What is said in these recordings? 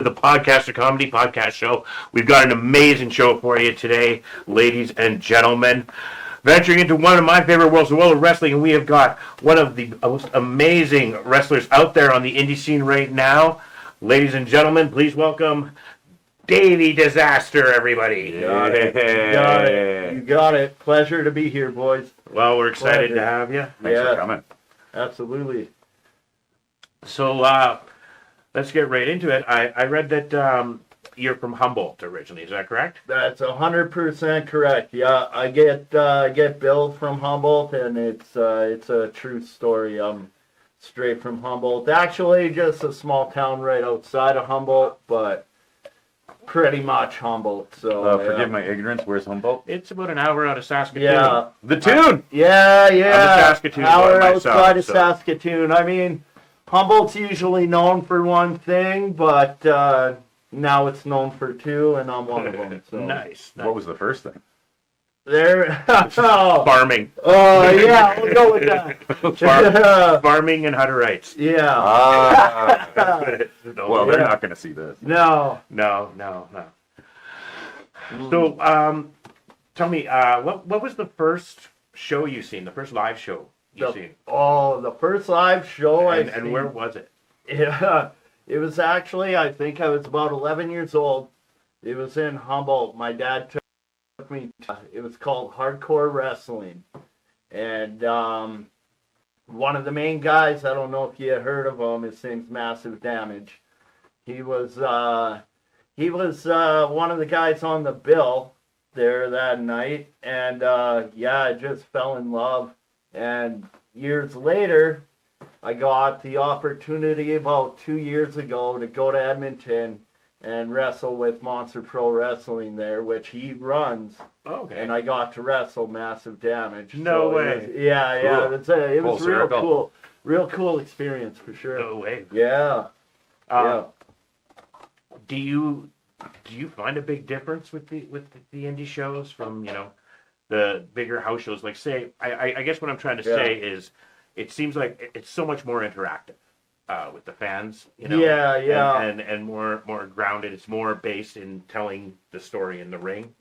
The PodCasterComedy podcast show. We've got an amazing show for you today, ladies and gentlemen. Venturing into one of my favorite worlds, the world of wrestling, and we have got one of the most amazing wrestlers out there on the indie scene right now. Ladies and gentlemen, please welcome Davey Dysaster, everybody. You got it. You got it. Pleasure to be here, boys. Well, we're excited to have you. Thanks for coming. Absolutely. So, let's get right into it. I read that you're from Humboldt originally. Is that correct? That's 100% correct. Yeah, I get billed from Humboldt, and it's a true story. I'm straight from Humboldt. Actually, just a small town right outside of Humboldt, but pretty much Humboldt. So forgive my ignorance. Where's Humboldt? It's about an hour out of Saskatoon. Yeah, the tune. Yeah. I'm a Saskatoon hour boy myself, outside of so. Saskatoon. I mean, Humboldt's usually known for one thing, but now it's known for two, and I'm one of them. So. Nice. What was the first thing? There. Farming. Oh, yeah, we'll go with that. Farming and Hutterites. Yeah. Well, they're not going to see this. No. So, tell me, what was the first show you seen? The first live show you seen? Oh, the first live show and where was it? Yeah, it was actually, I think I was about 11 years old. It was in Humboldt. My dad took me to, it was called Hardcore Wrestling. And one of the main guys, I don't know if you heard of him, his name's Massive Damage. He was one of the guys on the bill there that night. And I just fell in love. And years later, I got the opportunity about 2 years ago to go to Edmonton and wrestle with Monster Pro Wrestling there, which he runs. Okay. And I got to wrestle Massive Damage. No way. It was Cool. real cool experience for sure. No way. Yeah. Do you find a big difference with the indie shows from the bigger house shows? Like, say, I guess what I'm trying to say is, it seems like it's so much more interactive with the fans, and more grounded. It's more based in telling the story in the ring,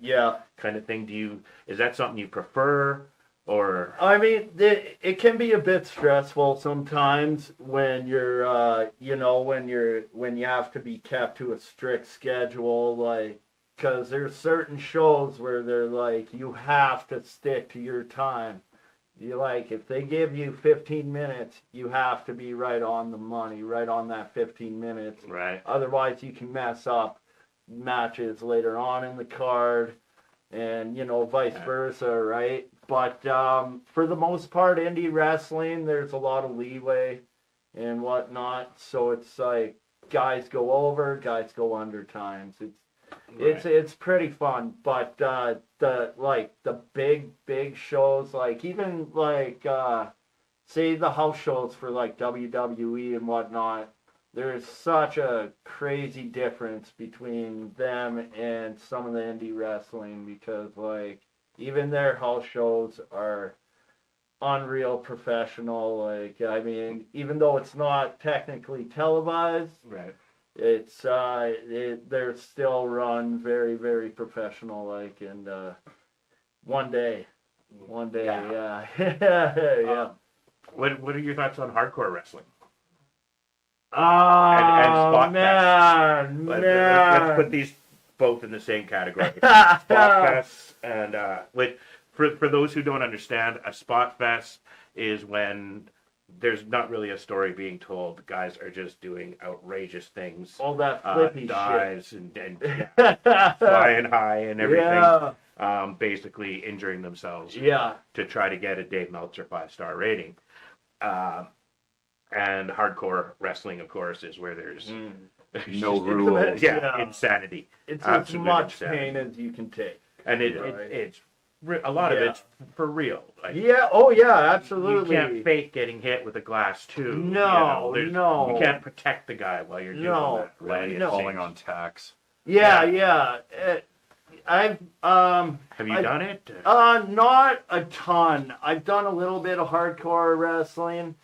kind of thing. Is that something you prefer, or? I mean, it can be a bit stressful sometimes when you're, when you have to be kept to a strict schedule, like. Because there's certain shows where they're like, you have to stick to your time. If they give you 15 minutes, you have to be right on the money, right on that 15 minutes. Right. Otherwise, you can mess up matches later on in the card, and, vice versa, right? But for the most part, indie wrestling, there's a lot of leeway and whatnot. So it's like, guys go over, guys go under times. It's pretty fun, but the big shows, like even say the house shows for like WWE and whatnot, there's such a crazy difference between them and some of the indie wrestling, because even their house shows are unreal professional. I mean, even though it's not technically televised, Right. It's they're still run very, very professional, and one day, yeah. Yeah. What are your thoughts on hardcore wrestling? And Spot man. Let's put these both in the same category. Spot fest and for those who don't understand, a spot fest is when there's not really a story being told. The guys are just doing outrageous things. All that flippy dives and flying high and everything. Yeah. Basically injuring themselves. Yeah. To try to get a Dave Meltzer 5-star rating. And hardcore wrestling, of course, is where there's no rules. Insanity. It's absolute as much insanity. pain as you can take. And it's a lot of it's for real. Absolutely. You can't fake getting hit with a glass tube. No. You can't protect the guy while you're doing that. Right? Falling on tacks. Yeah. Have you done it? Not a ton. I've done a little bit of hardcore wrestling.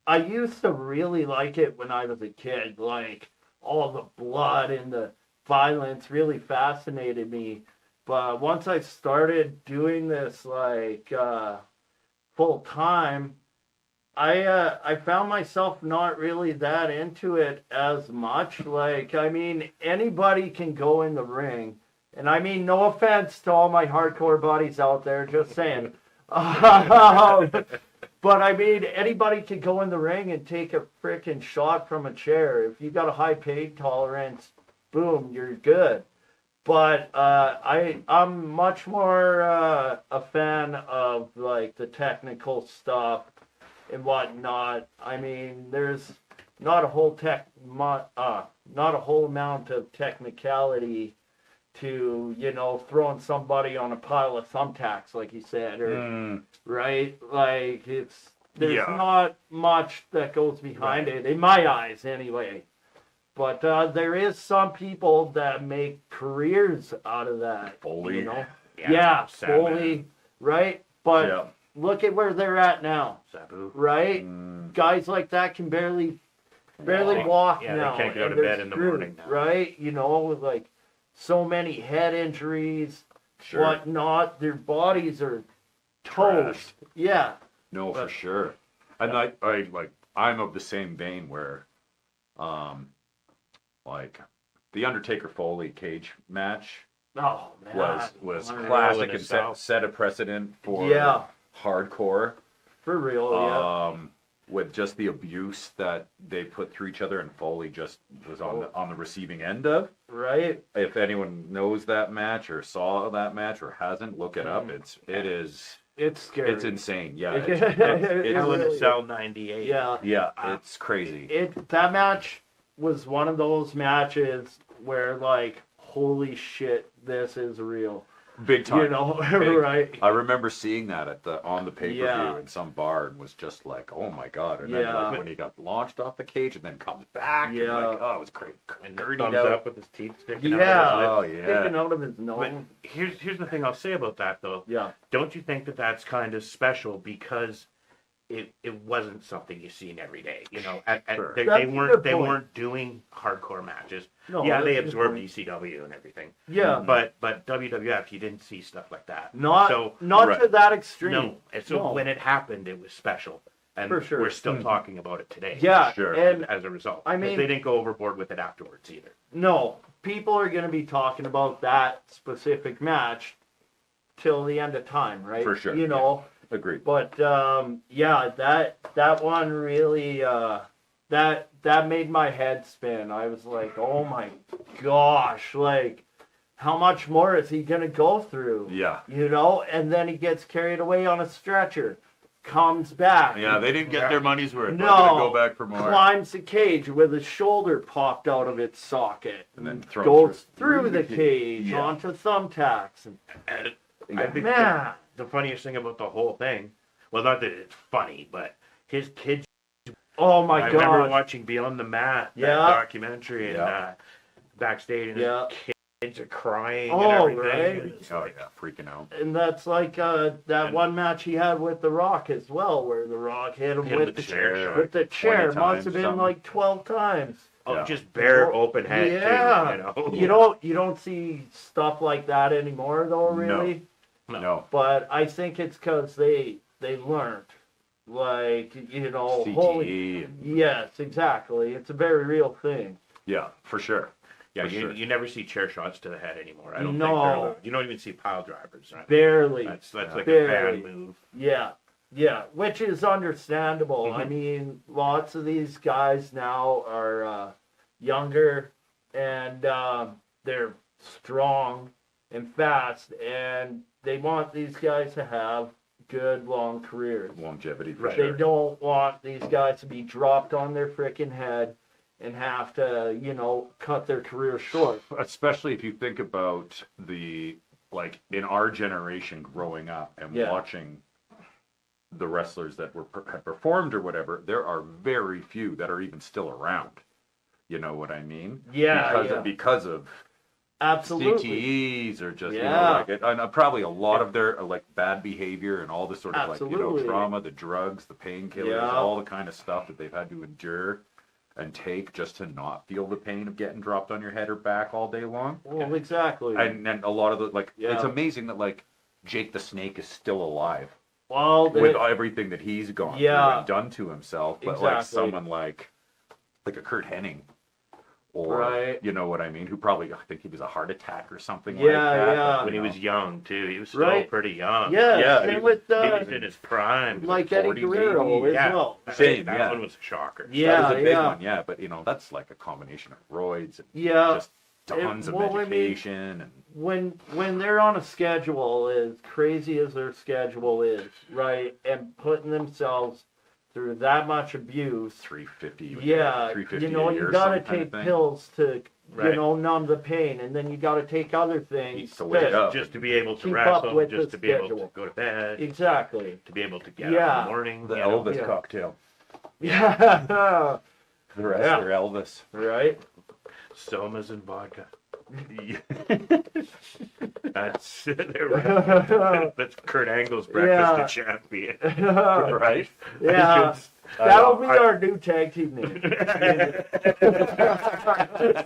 I used to really like it when I was a kid. Like, all the blood and the violence really fascinated me. But once I started doing this, like, full time, I found myself not really that into it as much. Like, I mean, anybody can go in the ring. And I mean, no offense to all my hardcore buddies out there, just saying. But I mean, anybody can go in the ring and take a freaking shot from a chair. If you got a high pain tolerance, boom, you're good. But I'm much more a fan of like the technical stuff and whatnot. I mean, there's not a whole amount of technicality to, you know, throwing somebody on a pile of thumbtacks, like you said, or right? Like, there's not much that goes behind it, in my eyes, anyway. But there is some people that make careers out of that. Foley. You know? Yeah, Foley, right? But look at where they're at now. Sabu. Right? Guys like that can barely walk now. They can't go to bed in the morning now. Right? You know, with like so many head injuries, whatnot. Their bodies are toast. Yeah. No, for sure. And I'm of the same vein where, like, the Undertaker Foley cage match Oh man, was Unreal. classic and set a precedent for hardcore. For real, with just the abuse that they put through each other, and Foley just was on the receiving end of. Right. If anyone knows that match or saw that match or hasn't, look it up. It's scary. It's insane. Yeah. It's Hell in a Cell 98. Yeah. Yeah, it's crazy. That match was one of those matches where, like, holy shit, this is real. Big time. You know, right? I remember seeing that on the pay-per-view Yeah. in some bar and was just like, oh my god. And then like, when he got launched off the cage and then comes back, and like, oh, it was great. And thumbs up with his teeth sticking out. Oh yeah. Sticking out of his nose. But here's the thing I'll say about that though. Yeah. Don't you think that that's kind of special because it wasn't something you seen every day, you know? Sure. They That's a good point. weren't doing hardcore matches. No, yeah, they that's a good absorbed point. ECW and everything. Yeah. But WWF, you didn't see stuff like that. Not Right. to that extreme. No. And so when it happened, it was special. And For sure. we're still talking about it today. Yeah. Sure. And As a result. I mean- they didn't go overboard with it afterwards either. no, people are going to be talking about that specific match till the end of time, right? For sure, You know. Agreed. But that one really that made my head spin. I was like, oh my gosh, like how much more is he gonna go through? Yeah. You know, and then he gets carried away on a stretcher, comes back. Yeah, they didn't get their money's worth. No. They're gonna go back for more. Climbs the cage with his shoulder popped out of its socket. And then thrown goes through through the the cage Yeah. onto thumbtacks. And, I think man. the funniest thing about the whole thing, well, not that it's funny, but his kids. Oh my I god. remember watching Beyond the Mat, that Yeah. documentary, and Yeah. backstage, and Yeah. his kids are crying Oh, and everything. right. And it's Oh like, yeah, freaking out. And that's like that one match he had with The Rock as well, where The Rock hit him Hit with with the the chair shot. with the chair. 20 Must have times, been something. like 12 times. oh, Yeah. just bare open head, Yeah. too, you know? You don't see stuff like that anymore though, really. No. But I think it's because they learned, like, you know, holy. CTE. And, Yes, exactly. It's a very real thing. yeah, for sure. Yeah, For you, sure. you never see chair shots to the head anymore. I don't No. think they're allowed. You don't even see pile drivers. Right? Barely. That's like a Barely. bad move. Yeah, which is understandable. I Mhm. mean, lots of these guys now are younger and they're strong and fast, and they want these guys to have good long careers. Longevity for Right. They sure. don't want these guys to be dropped on their freaking head and have to, you know, cut their career short. Especially if you think about like in our generation growing up and Yeah. watching the wrestlers that had performed or whatever, there are very few that are even still around. You know what I mean? Yeah, Because yeah. because of Absolutely. CTEs or just Yeah. and probably a lot of their like bad behavior and all the sort of Absolutely. trauma, the drugs, the painkillers, Yeah. all the kind of stuff that they've had to endure and take just to not feel the pain of getting dropped on your head or back all day long. Well, exactly. And a lot of the it's Yeah. amazing that Jake the Snake is still alive Well, with everything that he's gone through and done to himself. But Exactly. someone like a Kurt Hennig. Or, Right. you know what I mean? Who probably, I think he was a heart attack or something Yeah, like that. yeah. When he was young too, he was still Right. pretty young. Yeah, he same was, with, he was in his prime. like Eddie 40s, Guerrero as yeah, well. Same, that yeah. one was a shocker. Yeah. That was a big one, yeah. But, that's like a combination of roids and Yeah. just tons of well, I mean, medication. And when they're on a schedule, as crazy as their schedule is, right, and putting themselves through that much abuse, 350 yeah, 350 you know, a year, you gotta some kind of take thing. pills to, Right. numb the pain, and then you gotta take other things To wake up. Just to be able to Keep wrestle, up with just the to be able schedule. to go to bed, Exactly. to be able to get up in Yeah. the morning. The you know. Elvis Yeah. cocktail. Yeah. The wrestler Elvis. Right. Somas and vodka. That's that's Kurt Angle's breakfast to champion, right? Yeah. That'll be our new tag team name.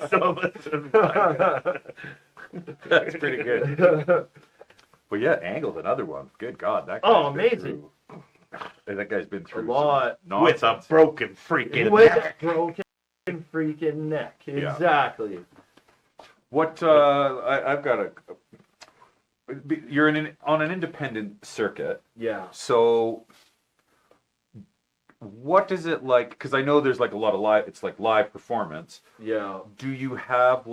Somas and vodka. That's pretty good. But yeah, Angle's another one. Good God, that guy's Oh, been amazing. that guy's been A through lot. some With a nonsense. broken freaking With neck. a broken freaking neck. Yeah. Exactly. What I've got a. You're on an independent circuit, Yeah. so what is it like? Because I know there's a lot of live. It's like live performance. Yeah. Do you have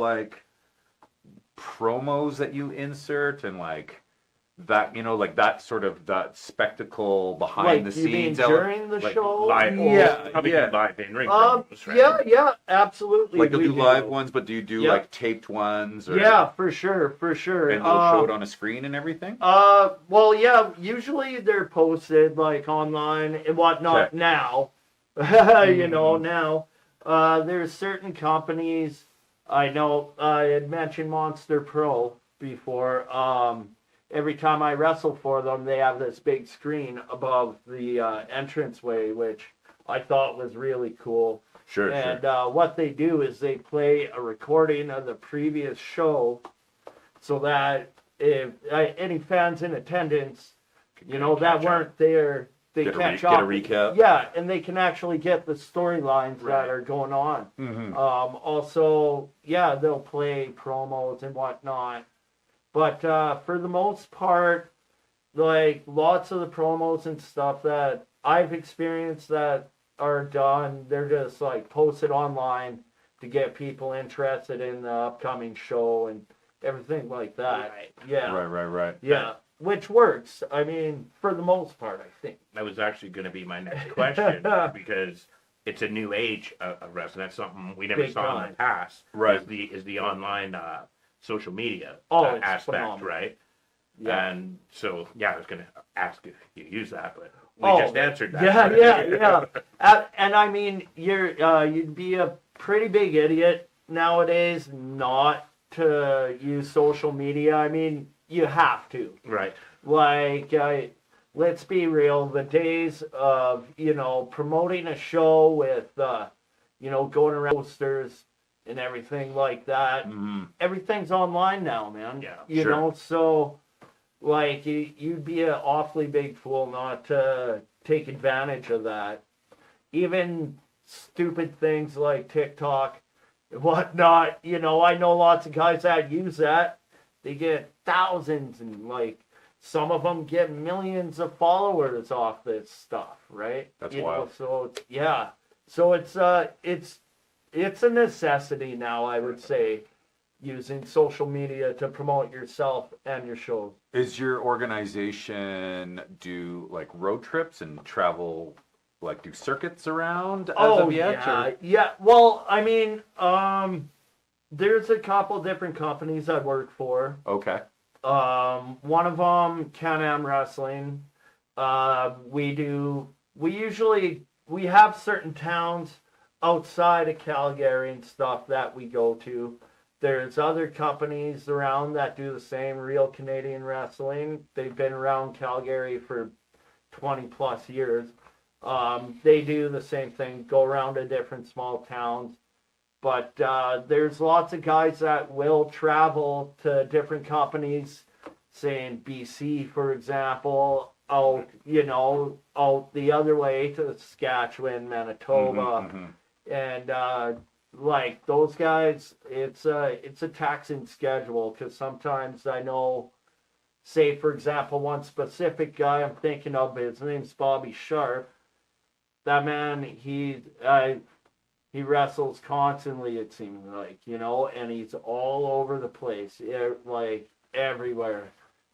promos that you insert and that that sort of that spectacle behind the you mean scenes during the show? Live, Yeah. probably yeah. live in ring promos, right? Yeah, absolutely. you'll we do live ones, but do you do Yep. taped ones? Or, Yeah, for sure. and they'll show it on a screen and everything. Well, yeah. Usually they're posted online and whatnot. Okay. Now, now there's certain companies. I know I had mentioned Monster Pro before. Every time I wrestle for them, they have this big screen above the entranceway, which I thought was really cool. Sure, And what they do is they play a recording of the previous show so that if any fans in attendance, that weren't there, they catch up. Get a recap. Yeah, and they can actually get the storylines that are going on. Mm-hmm. Also, yeah, they'll play promos and whatnot. But for the most part, lots of the promos and stuff that I've experienced that are done, they're just posted online to get people interested in the upcoming show and everything like that. Right. Yeah. Right. Yeah. Which works. I mean, for the most part, I think. That was actually going to be my next question because it's a new age of wrestling. That's something we never Big saw in time. the past. Right. Is the online social media It's aspect, phenomenal. right? Yeah. And so, I was going to ask if you use that, but we Oh, just answered that. Yeah. And I mean, you'd be a pretty big idiot nowadays not to use social media. I mean, you have to. Right. Let's be real. The days of promoting a show with going around posters and everything like that. Mm-hmm. Everything's online now, man. Yeah, You sure. know, so you'd be an awfully big fool not to take advantage of that. Even stupid things like TikTok and whatnot. I know lots of guys that use that. They get thousands and some of them get millions of followers off this stuff, right? That's wild. So yeah. So it's a necessity now, I would say, using social media to promote yourself and your shows. Is your organization do road trips and travel, do circuits around as of yet? Yeah, or? yeah. Well, I mean, there's a couple different companies I work for. Okay. One of them, Can-Am Wrestling. We have certain towns outside of Calgary and stuff that we go to. There's other companies around that do the same, Real Canadian Wrestling. They've been around Calgary for 20 plus years. They do the same thing, go around to different small towns. But there's lots of guys that will travel to different companies, say in BC, for example, out the other way to Saskatchewan, Manitoba. And like those guys, it's a taxing schedule, because sometimes I know, say for example, one specific guy I'm thinking of, his name's Bobby Sharp. That man, he wrestles constantly, it seems like, and he's all over the place, like everywhere,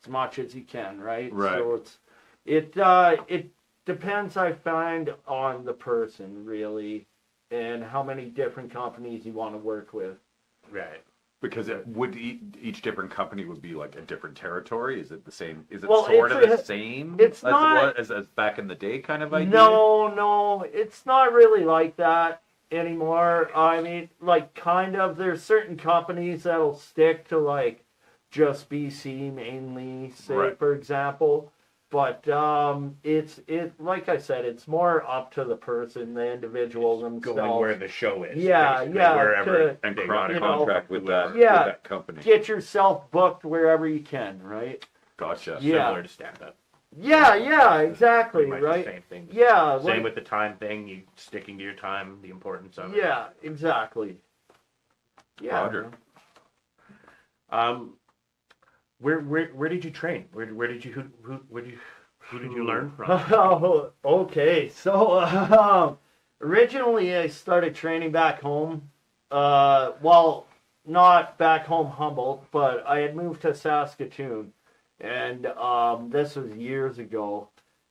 as much as he can, right? So it depends, I find, on the person, really, and how many different companies you want to work with. Right. Because it would each different company would be like a different territory. Is it the same? Is it Well, sort of the same it's as not, as back in the day kind of idea? No, it's not really like that anymore. I mean, like, kind of, there's certain companies that'll stick to like just BC mainly, say for example. But it's like I said, it's more up to the person, the individual themselves. Going where the show is. Yeah, wherever. And contract with that, yeah, with that company. Get yourself booked wherever you can, right? Gotcha. Yeah. Similar to stand-up. Yeah, exactly, right? The same thing. Yeah. Same with the time thing, you sticking to your time, the importance of it. Yeah, exactly. Yeah. Roger. Where did you train? Where did you who did you learn from? Oh, okay. So originally I started training back home. Well, not back home Humboldt, but I had moved to Saskatoon, and this was years ago.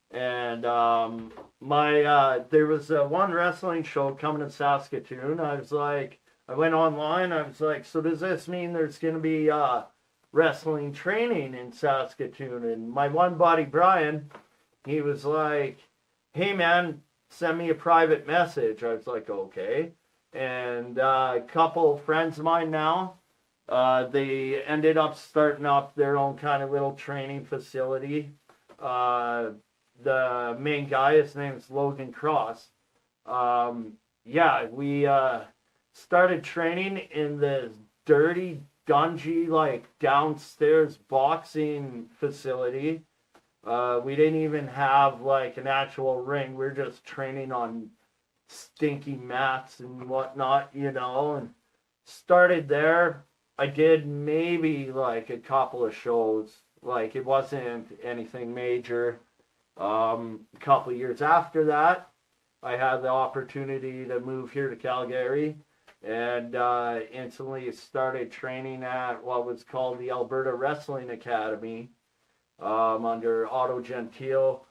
And there was one wrestling show coming to Saskatoon. I went online. I was like, so does this mean there's going to be wrestling training in Saskatoon? And my one buddy, Brian, he was like, hey man, send me a private message. I was like, okay. And a couple friends of mine now, they ended up starting up their own kind of little training facility. The main guy, his name's Logan Cross. We started training in this dirty, dungy, like downstairs boxing facility. We didn't even have like an actual ring. We were just training on stinky mats and whatnot, and started there. I did maybe like a couple of shows. Like, it wasn't anything major. A couple of years after that, I had the opportunity to move here to Calgary, and instantly started training at what was called the Alberta Wrestling Academy, under Otto Gentile.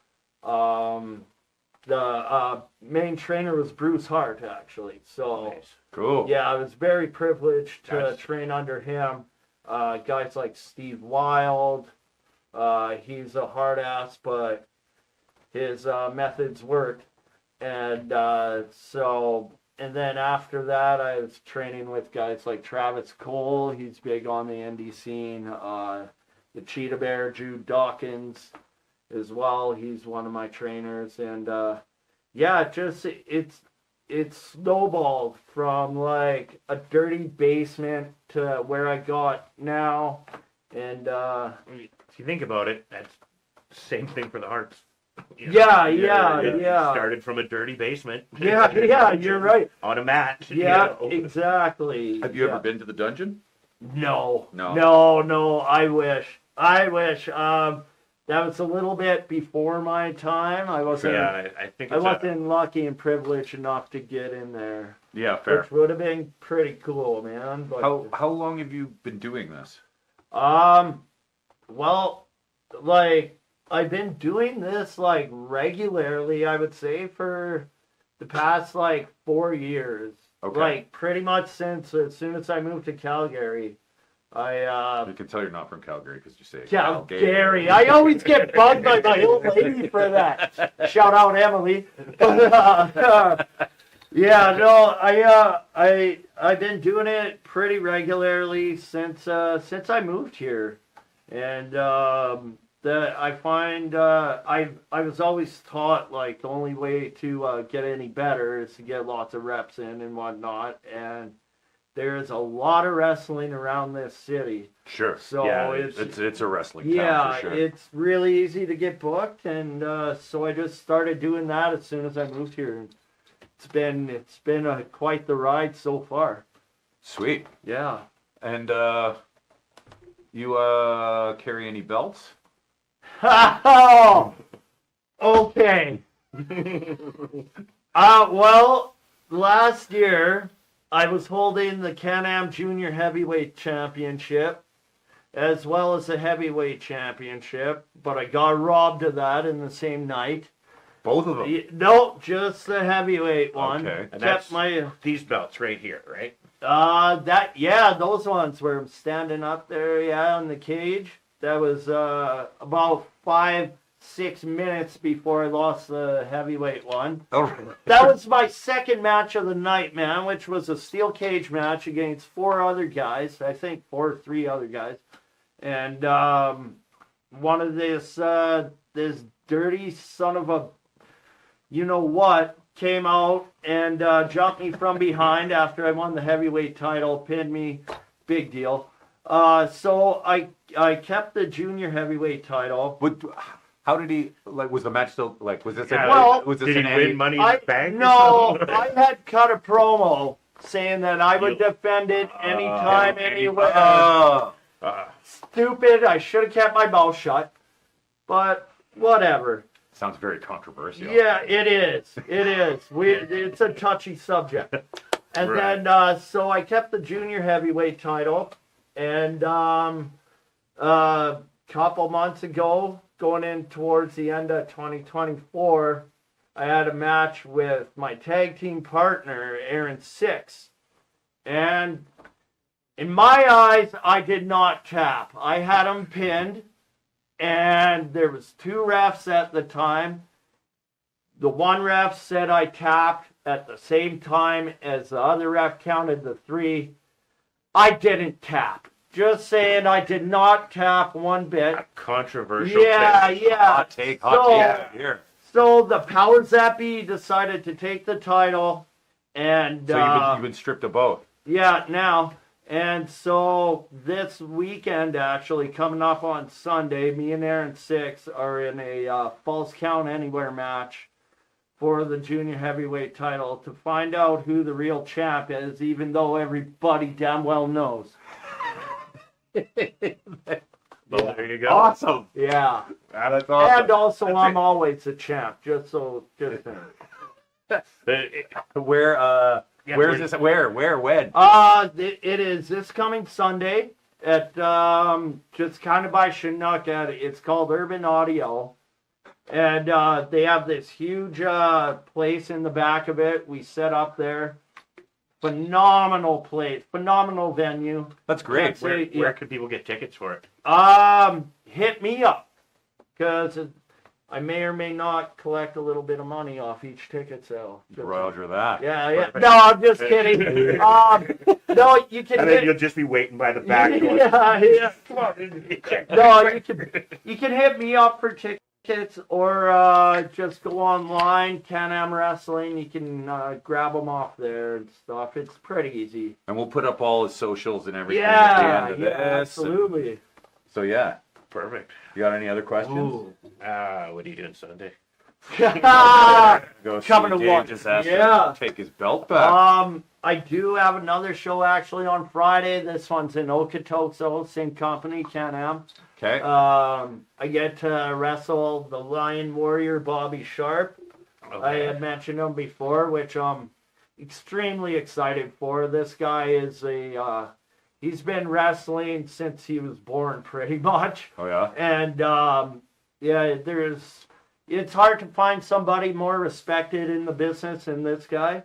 The main trainer was Bruce Hart, actually. So, Nice. Cool. yeah, I was very privileged to train under him. Guys like Steve Wild, he's a hard ass, but his methods worked. And and then after that, I was training with guys like Travis Cole. He's big on the indie scene. The Cheetah Bear, Jude Dawkins, as well. He's one of my trainers. And it snowballed from like a dirty basement to where I got now. And If you think about it, that's the same thing for the Hearts. Yeah. Started from a dirty basement. Yeah, you're right. On a mat. Yeah, exactly. Have you ever been to the dungeon? No. No. I wish. That was a little bit before my time. I wasn't. Yeah, I think I wasn't lucky and privileged enough to get in there. Yeah, fair. Which would have been pretty cool, man. But How long have you been doing this? Well, like, I've been doing this like regularly, I would say, for the past like 4 years. Okay. Like, pretty much since as soon as I moved to Calgary. You can tell you're not from Calgary because you say Calgary. I always get bugged by my old lady for that. Shout out Emily. Yeah, no, I've been doing it pretty regularly since I moved here, and I find I was always taught like the only way to get any better is to get lots of reps in and whatnot, and there's a lot of wrestling around this city. Sure. So yeah, it's a wrestling town yeah, for sure. it's really easy to get booked, and so I just started doing that as soon as I moved here. It's been quite the ride so far. Sweet. Yeah. And you carry any belts? Oh, okay. Well, last year I was holding the Can-Am Junior Heavyweight Championship as well as the Heavyweight Championship, but I got robbed of that in the same night. Both of them? No, just the heavyweight one. Okay. And that's these belts right here, right? Those ones where I'm standing up there, in the cage. That was about 5-6 minutes before I lost the heavyweight one. Oh, That was my second match of the night, man, which was a steel cage match against 4 other guys. I think 4 or 3 other guys. And one of this dirty son of a you-know-what came out and jumped me from behind after I won the heavyweight title, pinned me, big deal. So I kept the junior heavyweight title. but how did he, like, was the match still, like, was this was this Did he an win Money in the Bank? No, I had cut a promo saying that I would defend it anytime, anywhere. Stupid, I should have kept my mouth shut. But whatever. Sounds very controversial. Yeah, it is. It is. It's a touchy subject. And Right. then, so I kept the junior heavyweight title. And couple months ago, going in towards the end of 2024, I had a match with my tag team partner, Aaron Six. And in my eyes, I did not tap. I had him pinned. And there was 2 refs at the time. The one ref said I tapped at the same time as the other ref counted the 3. I didn't tap. Just saying I did not tap one bit. A controversial Yeah, thing. yeah. Hot take here. So the powers that be decided to take the title. And So you've been stripped of both. yeah, now. And so this weekend, actually, coming up on Sunday, me and Aaron Six are in a Falls Count Anywhere match for the junior heavyweight title to find out who the real champ is, even though everybody damn well knows. Well, there you go. Awesome. Yeah. That's awesome. And also, I'm always a champ, just Where's this? Where? When? It is this coming Sunday at just kind of by Chinook. It's called Urban Audio, and they have this huge place in the back of it. We set up there. Phenomenal place, phenomenal venue. That's great. Where could people get tickets for it? Hit me up, because I may or may not collect a little bit of money off each ticket sale. Roger that. Yeah. No, I'm just kidding. No, you can. And then you'll just be waiting by the back door. Yeah. Come on. No, you can hit me up for tickets, or just go online, Can-Am Wrestling. You can grab them off there and stuff. It's pretty easy. And we'll put up all his socials and everything at the end of this. Absolutely. So yeah. Perfect. You got any other questions? What are you doing Sunday? Go Coming see to watch. Disaster Yeah. take his belt back. I do have another show actually on Friday. This one's in Okotoks, same company, Can-Am. Okay. I get to wrestle the Lion Warrior Bobby Sharp. Okay. I had mentioned him before, which I'm extremely excited for. This guy is he's been wrestling since he was born, pretty much. Oh yeah. And it's hard to find somebody more respected in the business than this guy.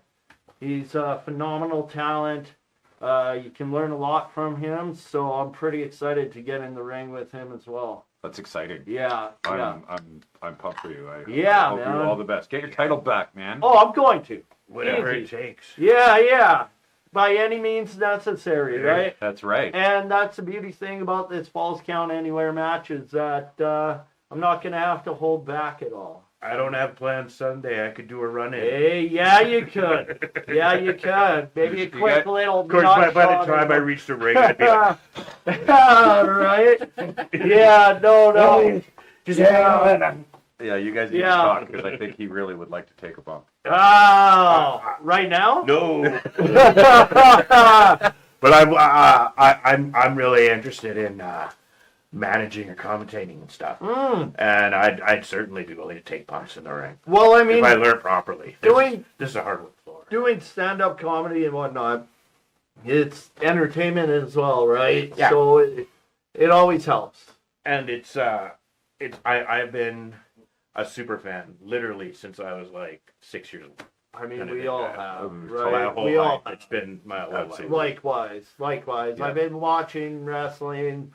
He's a phenomenal talent. You can learn a lot from him, so I'm pretty excited to get in the ring with him as well. That's exciting. Yeah. I'm pumped for you. I Yeah, hope man. you all the best. Get your title back, man. Oh, I'm going to. Whatever Easy. it takes. Yeah. By any means necessary, right? That's right. And that's the beauty thing about this Falls Count Anywhere match is that I'm not going to have to hold back at all. I don't have plans Sunday. I could do a run in. Hey, yeah, you could. Yeah, you could. Maybe a quick little. Of course, by the time I reach the ring, I'd be like, right? Yeah, no. just hang on. Yeah, you guys need to Yeah. talk because I think he really would like to take a bump. Oh, right now? No. But I'm really interested in managing or commentating and stuff, and I'd certainly be willing to take bumps in the ring Well, I mean, if I learn properly. This is a hardwood floor. doing stand-up comedy and whatnot, it's entertainment as well, right? Yeah. So it always helps. And I've been a super fan literally since I was like 6 years old. I mean, And we it- all uh, have, My right? whole We all life. It's been my whole life. Absolutely. Likewise. Yeah. I've been watching wrestling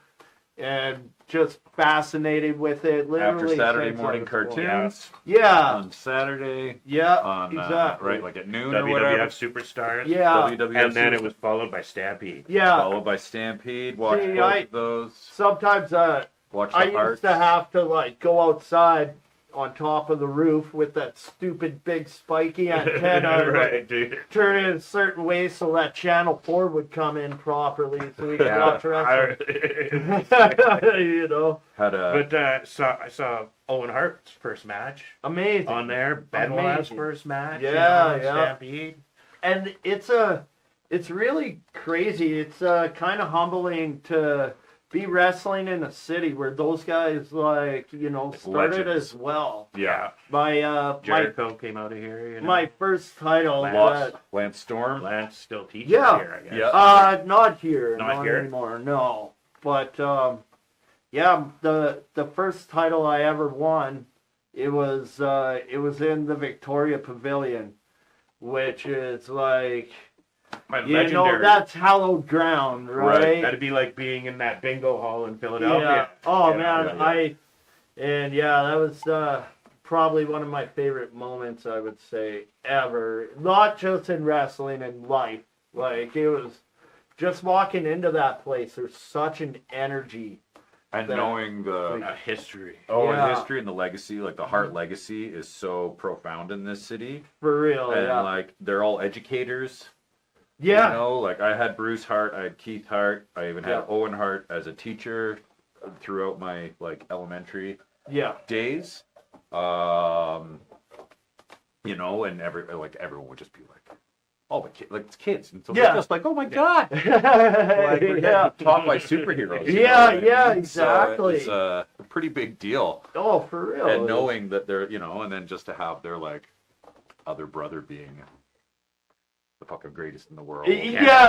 and just fascinated with it. Literally After Saturday since I morning was born. cartoons Yeah, on Saturday yeah, exactly. Right, like at noon or WWF whatever. Superstars. yeah, WWF And then it was followed by Stampede. yeah. followed by Stampede. Watch See, both of those. Sometimes Watch the I Hearts. used to have to like go outside on top of the roof with that stupid big spiky antenna, Right, dude. turn it a certain way so that channel 4 would come in properly, so we could watch wrestling. You know, Had a But I saw Owen Hart's first match amazing. on there. Benoit's Amazing. first match. Yeah, on yeah. Stampede. And it's really crazy. It's kind of humbling to be wrestling in a city where those guys like, you know, started Legends. as well. yeah. My Jericho came out of here. You know? my first title. Lance Storm. Lance still teaches Yeah. here, I guess. Yeah. Not here, Not here? anymore. No, but yeah, the first title I ever won, it was in the Victoria Pavilion, which is like, My you legendary. know, that's hallowed ground, right? That'd be like being in that bingo hall in Yeah. Philadelphia. Oh You know, man, yeah. that was probably one of my favorite moments, I would say, ever. Not just in wrestling, in life. Like, it was just walking into that place. There's such an energy. And that- knowing the history. Yeah. history and the legacy, like the Hart legacy, is so profound in this city. For real, And yeah. like they're all educators. Yeah. You know, like I had Bruce Hart, I had Keith Hart, I even had Yeah. Owen Hart as a teacher throughout my like elementary Yeah. days. You know, and everyone would just be like, oh, it's kids, and so Yeah. they're just like, oh my god, like we're yeah. getting taught by superheroes. you Yeah, know? yeah, So exactly. it's a pretty big deal, Oh, for real. and knowing that they're, you know, and then just to have their like other brother being the fucking greatest in the world. Yeah.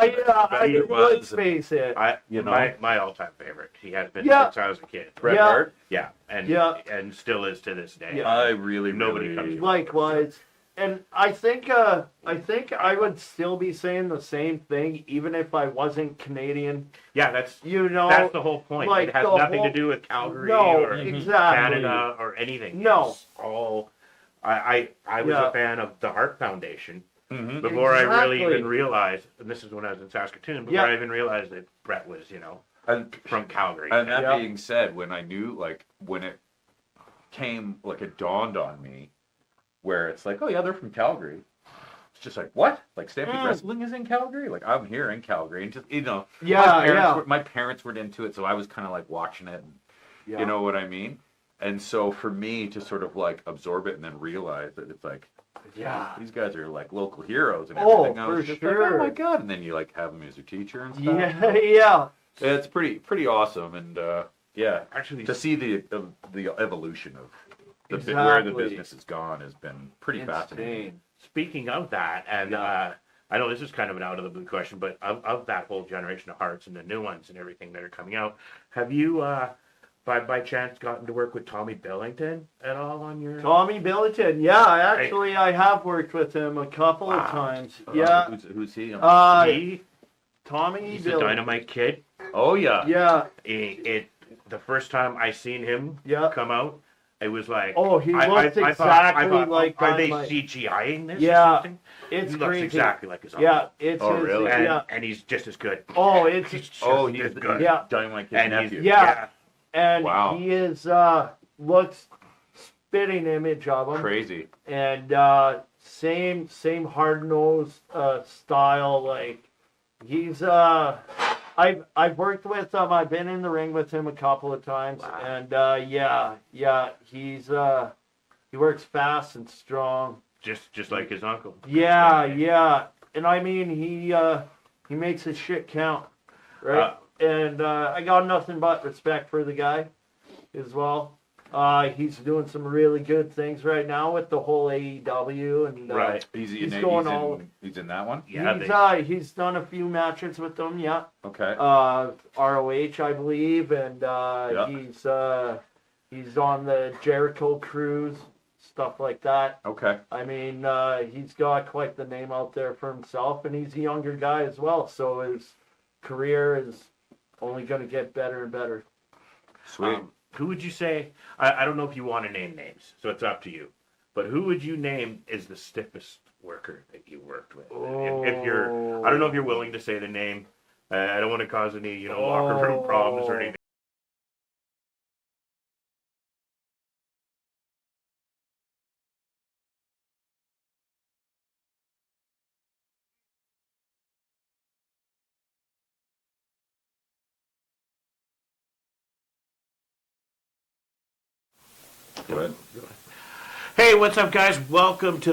I He mean, was. let's face it. You know? My all-time favorite. He has been Yeah. since I was a kid. Bret Yeah. Hart. Yeah, and Yeah. and still is to this day. Yeah. I really, Nobody really comes Likewise. And I think I would still be saying the same thing even if I wasn't Canadian. Yeah, that's You know, the whole point. like It has the nothing whole- to do with Calgary no, or exactly. Canada or anything. No. It's all. I was Yeah. a fan of the Hart Foundation Mhm. before I really Exactly. even realized, and this is when I was in Saskatoon, before Yeah. I even realized that Brett was, you know, And from Calgary. And that Yeah. being said, when I knew, like, when it came, like, it dawned on me, where it's like, oh yeah, they're from Calgary. It's just like, what? Like, Stampede Wrestling is in Calgary? Like, I'm here in Calgary, and just, you know, Yeah, my parents were into it, so I was kind of like watching it, and, yeah. you know what I mean? And so for me to sort of like absorb it and then realize that it's like, Yeah. these guys are like local heroes and Oh, everything. I was for just like, sure. oh my god! And then you like have them as your teacher and stuff. Yeah, yeah. It's pretty awesome, and yeah, Actually, to see the evolution of where the Exactly. business has gone has been pretty fascinating. Insane. speaking of that, and I know this is kind of an out of the blue question, but of that whole generation of Hearts and the new ones and everything that are coming out, have you by chance gotten to work with Tommy Billington at all on your? Tommy Billington. Yeah, I have worked with him a couple of times. Yeah. Who's he? Tommy He's a Billington. dynamite kid. Oh yeah. Yeah. The first time I seen him Yeah. come out, It was like, Oh, he looks I exactly thought, like are they Dynamite. CGIing this? Yeah, or something? it's He looks crazy. exactly like his uncle. Yeah, it's Oh, his, really? And, yeah. and he's just as good. Oh, it's He's just Oh, as he's good. Yeah. Dynamite Kid's And he's- nephew. yeah. And Wow. he is looks spitting image of him. Crazy. And same hard nosed style. Like he's I've worked with him. I've been in the ring with him a couple of times. Wow. And yeah, he works fast and strong. Just like his uncle. Yeah. And I mean he makes his shit count. Right? And I got nothing but respect for the guy as well. He's doing some really good things right now with the whole AEW and Right. He's in that one? Yeah, he's done a few matches with them, yeah. Okay. ROH, I believe, and Yeah. he's on the Jericho cruise, stuff like that. Okay. I mean, he's got quite the name out there for himself, and he's a younger guy as well, so his career is only going to get better and better. Sweet. who would you say? I don't know if you want to name names, so it's up to you. But who would you name is the stiffest worker that you worked with? If you're, I don't know if you're willing to say the name. I don't want to cause any, locker room problems or anything. Good. Hey, what's up, guys? Welcome to